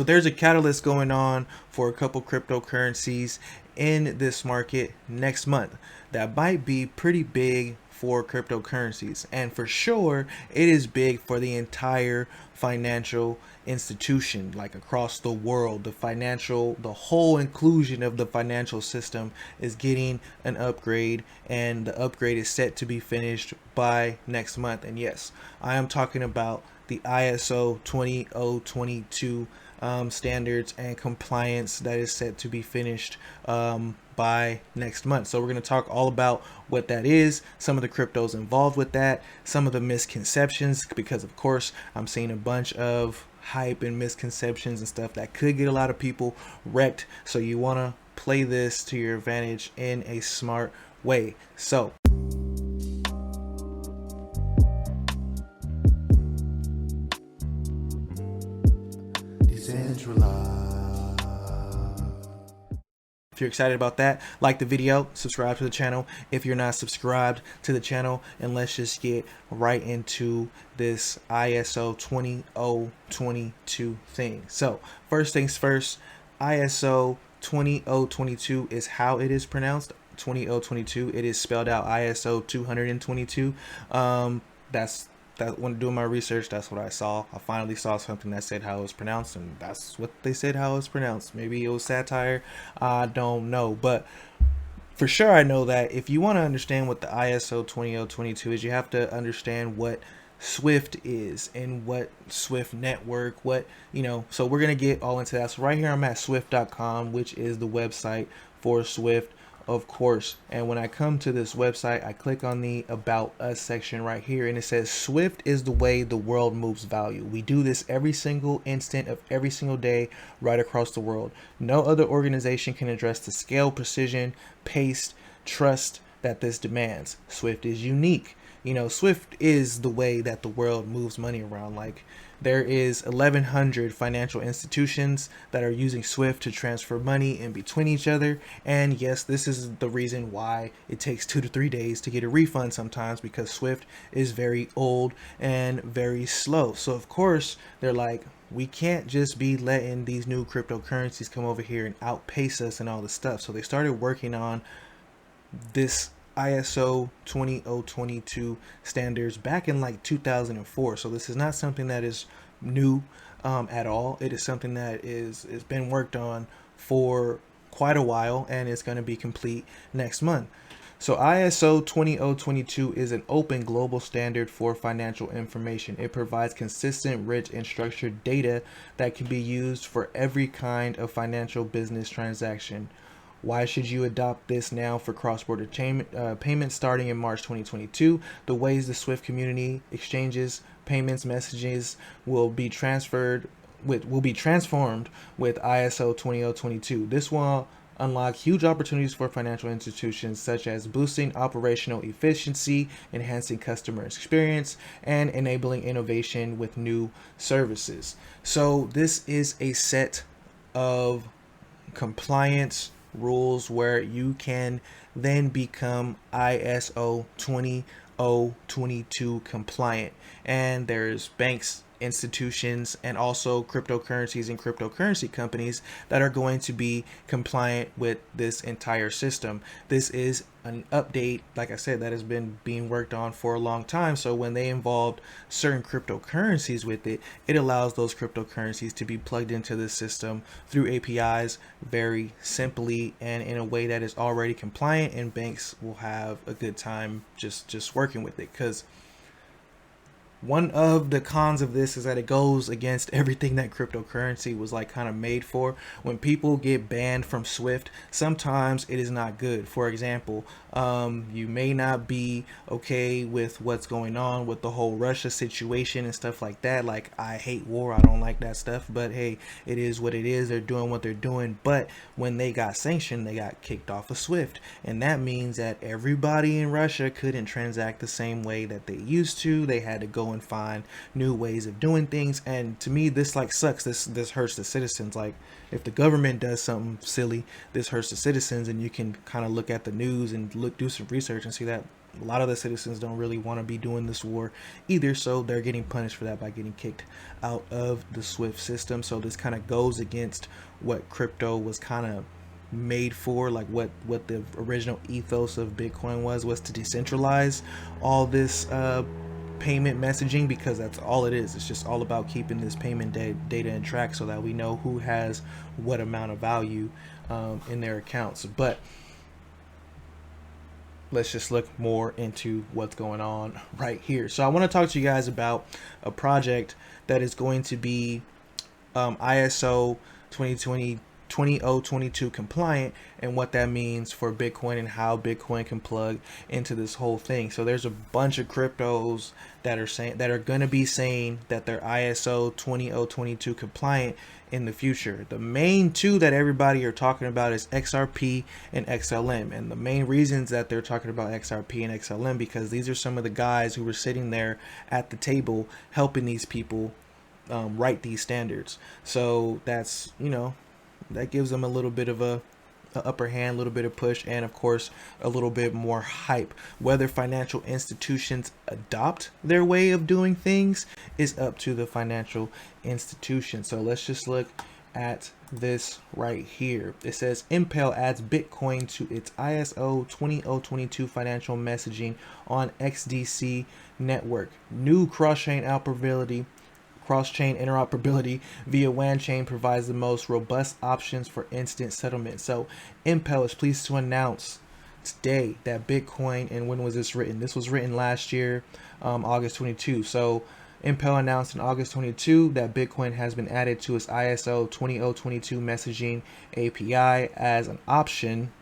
So there's a catalyst going on for a couple cryptocurrencies in this market next month that might be pretty big for cryptocurrencies, and for sure it is big for the entire financial institution, like across the world. The whole inclusion of the financial system is getting an upgrade, and the upgrade is set to be finished by next month. And yes, I am talking about the ISO 20022 standards and compliance that is set to be finished by next month. So we're going to talk all about what that is, some of the cryptos involved with that, some of the misconceptions, because of course I'm seeing a bunch of hype and misconceptions and stuff that could get a lot of people wrecked. So you want to play this to your advantage in a smart way. So if you're excited about that, like the video, subscribe to the channel if you're not subscribed to the channel, and let's just get right into this ISO 20022 thing. So first things first, ISO 20022 is how it is pronounced. 20022, it is spelled out ISO 222. That's that when doing my research, that's what I saw. I finally saw something that said how it was pronounced, and that's what they said how it's pronounced. Maybe it was satire, I don't know, but for sure I know that if you want to understand what the ISO 20022 is, you have to understand what Swift is and what Swift network, what, so we're going to get all into that. So right here I'm at swift.com, which is the website for Swift, of course. And when I come to this website, I click on the About Us section right here, and it says Swift is the way the world moves value. We do this every single instant of every single day right across the world. No other organization can address the scale, precision, pace, trust that this demands. Swift is unique. Swift is the way that the world moves money around. Like, there is 1,100 financial institutions that are using Swift to transfer money in between each other. And yes, this is the reason why it takes 2 to 3 days to get a refund sometimes, because Swift is very old and very slow. So of course they're like, we can't just be letting these new cryptocurrencies come over here and outpace us and all this stuff. So they started working on this ISO 20022 standards back in like 2004. So this is not something that is new at all. It is something that is been worked on for quite a while, and it's going to be complete next month. So ISO 20022 is an open global standard for financial information. It provides consistent, rich, and structured data that can be used for every kind of financial business transaction. Why should you adopt this now for cross-border payments starting in March 2022? The ways the Swift community exchanges payments messages will be transformed with ISO 20022. This will unlock huge opportunities for financial institutions, such as boosting operational efficiency, enhancing customer experience, and enabling innovation with new services. So this is a set of compliance rules where you can then become ISO 20022 compliant. And there's banks, institutions, and also cryptocurrencies and cryptocurrency companies that are going to be compliant with this entire system. This is an update, like I said, that has been being worked on for a long time. So when they involved certain cryptocurrencies with it, it allows those cryptocurrencies to be plugged into the system through APIs very simply and in a way that is already compliant, and banks will have a good time just working with it. Because one of the cons of this is that it goes against everything that cryptocurrency was like kind of made for. When people get banned from Swift, sometimes it is not good. For example, you may not be okay with what's going on with the whole Russia situation and stuff like that. Like, I hate war, I don't like that stuff, but hey, it is what it is. They're doing what they're doing. But when they got sanctioned, they got kicked off of Swift, and that means that everybody in Russia couldn't transact the same way that they used to. They had to go and find new ways of doing things. And to me, this like sucks. This hurts the citizens. Like, if the government does something silly, this hurts the citizens. And you can kind of look at the news and do some research and see that a lot of the citizens don't really want to be doing this war either, so they're getting punished for that by getting kicked out of the SWIFT system. So this kind of goes against what crypto was kind of made for, like what the original ethos of Bitcoin was to decentralize all this payment messaging, because that's all it is. It's just all about keeping this payment data in track so that we know who has what amount of value in their accounts. But let's just look more into what's going on right here. So I want to talk to you guys about a project that is going to be ISO 20022 compliant, and what that means for Bitcoin and how Bitcoin can plug into this whole thing. So there's a bunch of cryptos that are going to be saying that they're ISO 20022 compliant in the future. The main two that everybody are talking about is XRP and XLM, and the main reasons that they're talking about XRP and XLM because these are some of the guys who were sitting there at the table helping these people write these standards. So that's, that gives them a little bit of a upper hand, a little bit of push, and of course a little bit more hype. Whether financial institutions adopt their way of doing things is up to the financial institution. So let's just look at this right here. It says Impel adds Bitcoin to its ISO 20022 financial messaging on XDC network. New cross-chain interoperability via WAN chain provides the most robust options for instant settlement. So Impel is pleased to announce today that Bitcoin, and when was this written? This was written last year, August 22. So Impel announced in August 22 that Bitcoin has been added to its ISO 20022 messaging API as an option.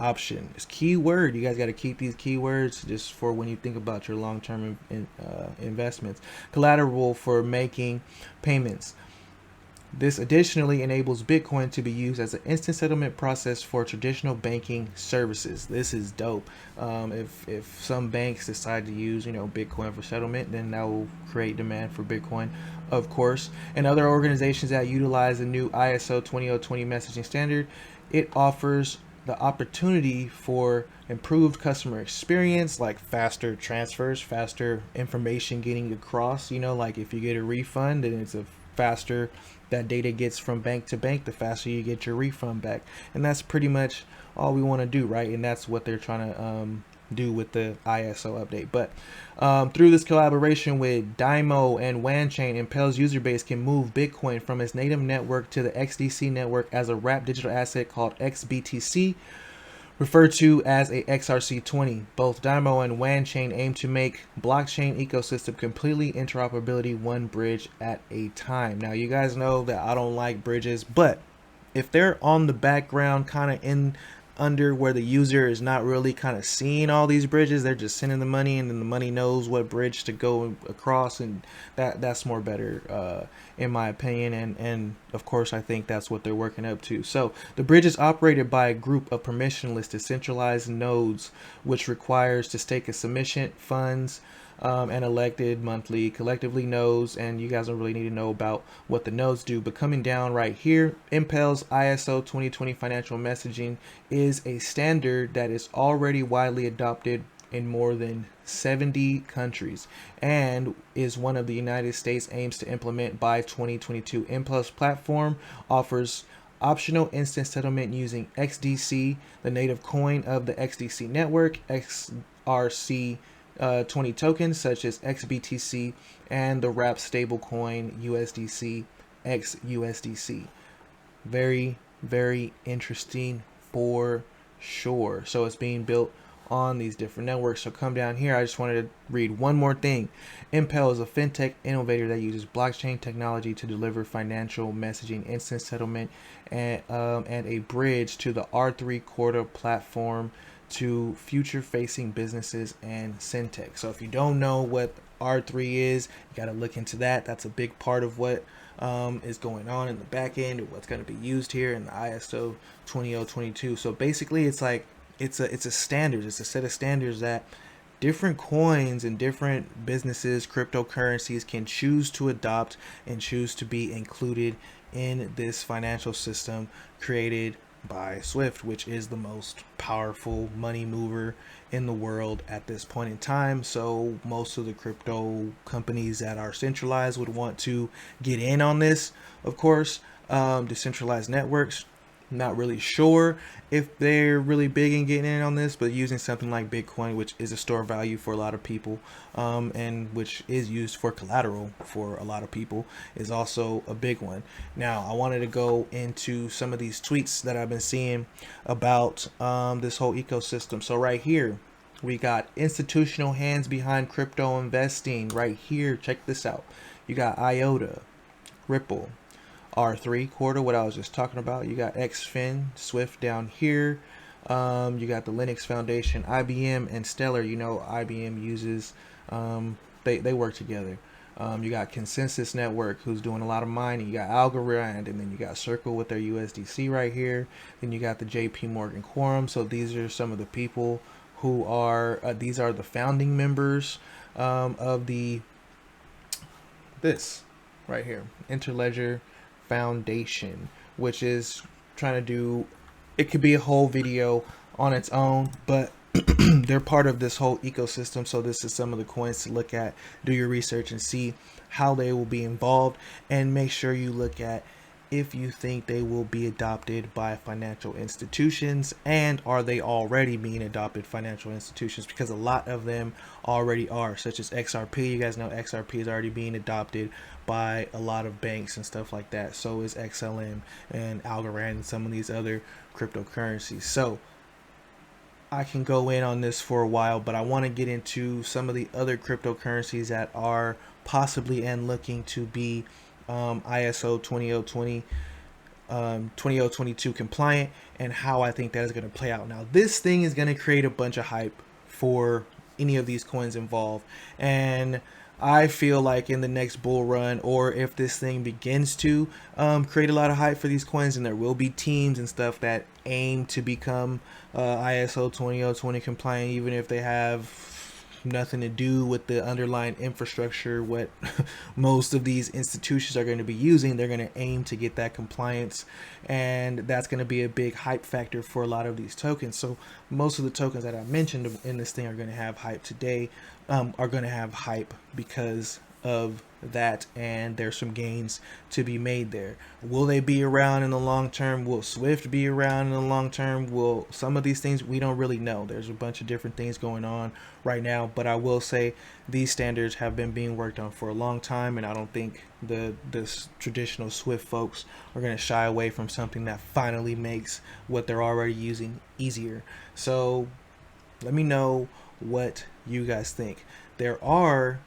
It's keyword. You guys got to keep these keywords just for when you think about your long-term investments. Collateral for making payments. This additionally enables Bitcoin to be used as an instant settlement process for traditional banking services. This is dope. If some banks decide to use, Bitcoin for settlement, then that will create demand for Bitcoin, of course. And other organizations that utilize the new ISO 20020 messaging standard, it offers the opportunity for improved customer experience, like faster transfers, faster information getting across. Like if you get a refund, then it's a faster that data gets from bank to bank, the faster you get your refund back. And that's pretty much all we want to do, right? And that's what they're trying to do with the ISO update. But through this collaboration with Dymo and WAN chain, Impel's user base can move Bitcoin from its native network to the XDC network as a wrapped digital asset called XBTC, referred to as a XRC20. Both Dymo and WAN chain aim to make blockchain ecosystem completely interoperability, one bridge at a time. Now, you guys know that I don't like bridges, but if they're on the background, kind of in under where the user is not really kind of seeing all these bridges, they're just sending the money, and then the money knows what bridge to go across, and that's more better in my opinion. And of course I think that's what they're working up to. So the bridge is operated by a group of permissionless decentralized nodes, which requires to stake a submission funds and elected monthly collectively nodes, and you guys don't really need to know about what the nodes do. But coming down right here, Impel's ISO 2020 financial messaging is a standard that is already widely adopted in more than 70 countries and is one of the United States aims to implement by 2022. Impel's platform offers optional instant settlement using XDC, the native coin of the XDC network, XRC 20 tokens such as XBTC, and the wrapped stablecoin USDC XUSDC. Very, very interesting for sure. So it's being built on these different networks. So come down here, I just wanted to read one more thing. Impel is a fintech innovator that uses blockchain technology to deliver financial messaging, instant settlement, and a bridge to the R3 Corda platform to future-facing businesses and fintech. So if you don't know what R3 is, you got to look into that. That's a big part of what is going on in the back end, what's going to be used here in the ISO 20022. So basically, it's like it's a standard. It's a set of standards that different coins and different businesses, cryptocurrencies can choose to adopt and choose to be included in this financial system created by Swift, which is the most powerful money mover in the world at this point in time. So most of the crypto companies that are centralized would want to get in on this, of course. Decentralized networks, not really sure if they're really big in getting in on this, but using something like Bitcoin, which is a store of value for a lot of people, and which is used for collateral for a lot of people, is also a big one. Now, I wanted to go into some of these tweets that I've been seeing about this whole ecosystem. So right here, we got institutional hands behind crypto investing right here. Check this out. You got IOTA, Ripple, R3 quarter, what I was just talking about. You got XFin, Swift down here. You got the Linux Foundation, IBM, and Stellar. You know, IBM uses, they work together. You got Consensus Network, who's doing a lot of mining. You got Algorand, and then you got Circle with their USDC right here. Then you got the JP Morgan Quorum. So these are some of the people who are, these are the founding members of this right here, Interledger Foundation, which is trying to do, it could be a whole video on its own, but they're part of this whole ecosystem. So this is some of the coins to look at, do your research and see how they will be involved, and make sure you look at if you think they will be adopted by financial institutions, and are they already being adopted financial institutions, because a lot of them already are, such as XRP. You guys know XRP is already being adopted by a lot of banks and stuff like that. So is XLM and Algorand and some of these other cryptocurrencies. So I can go in on this for a while, but I want to get into some of the other cryptocurrencies that are possibly and looking to be ISO 20020 20022 compliant, and how I think that is going to play out. Now, this thing is going to create a bunch of hype for any of these coins involved, and I feel like in the next bull run, or if this thing begins to create a lot of hype for these coins, and there will be teams and stuff that aim to become ISO 20020 compliant, even if they have nothing to do with the underlying infrastructure, what most of these institutions are going to be using. They're going to aim to get that compliance, and that's going to be a big hype factor for a lot of these tokens. So most of the tokens that I mentioned in this thing are going to have hype today, are going to have hype because of that, and there's some gains to be made there. Will they be around in the long term? Will Swift be around in the long term? Will some of these things, we don't really know. There's a bunch of different things going on right now, but I will say these standards have been being worked on for a long time, and I don't think the traditional Swift folks are going to shy away from something that finally makes what they're already using easier. So let me know what you guys think. There are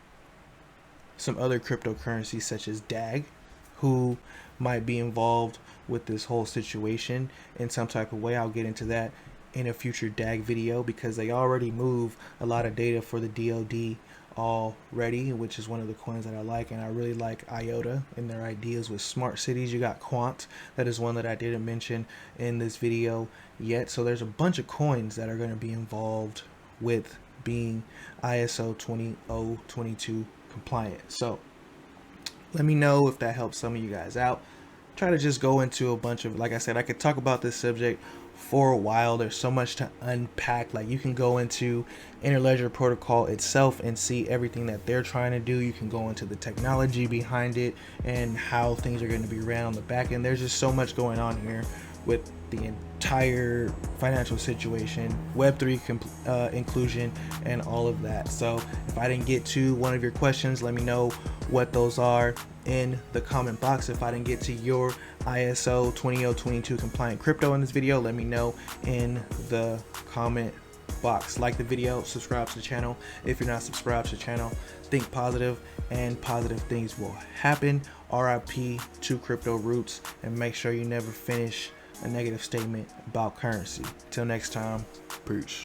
some other cryptocurrencies such as DAG who might be involved with this whole situation in some type of way. I'll get into that in a future DAG video, because they already move a lot of data for the DoD already, which is one of the coins that I like. And I really like IOTA and their ideas with smart cities. You got Quant, that is one that I didn't mention in this video yet. So there's a bunch of coins that are going to be involved with being ISO 20022 compliant. So let me know if that helps some of you guys out. Try to just go into a bunch of, like I said, I could talk about this subject for a while. There's so much to unpack. Like, you can go into Interledger protocol itself and see everything that they're trying to do. You can go into the technology behind it and how things are going to be ran on the back end. There's just so much going on here with the entire financial situation, Web3 inclusion, and all of that. So if I didn't get to one of your questions, let me know what those are in the comment box. If I didn't get to your ISO 20022 compliant crypto in this video, let me know in the comment box. Like the video, subscribe to the channel. If you're not subscribed to the channel, think positive, and positive things will happen. RIP to crypto roots, and make sure you never finish a negative statement about currency. Till next time, peace.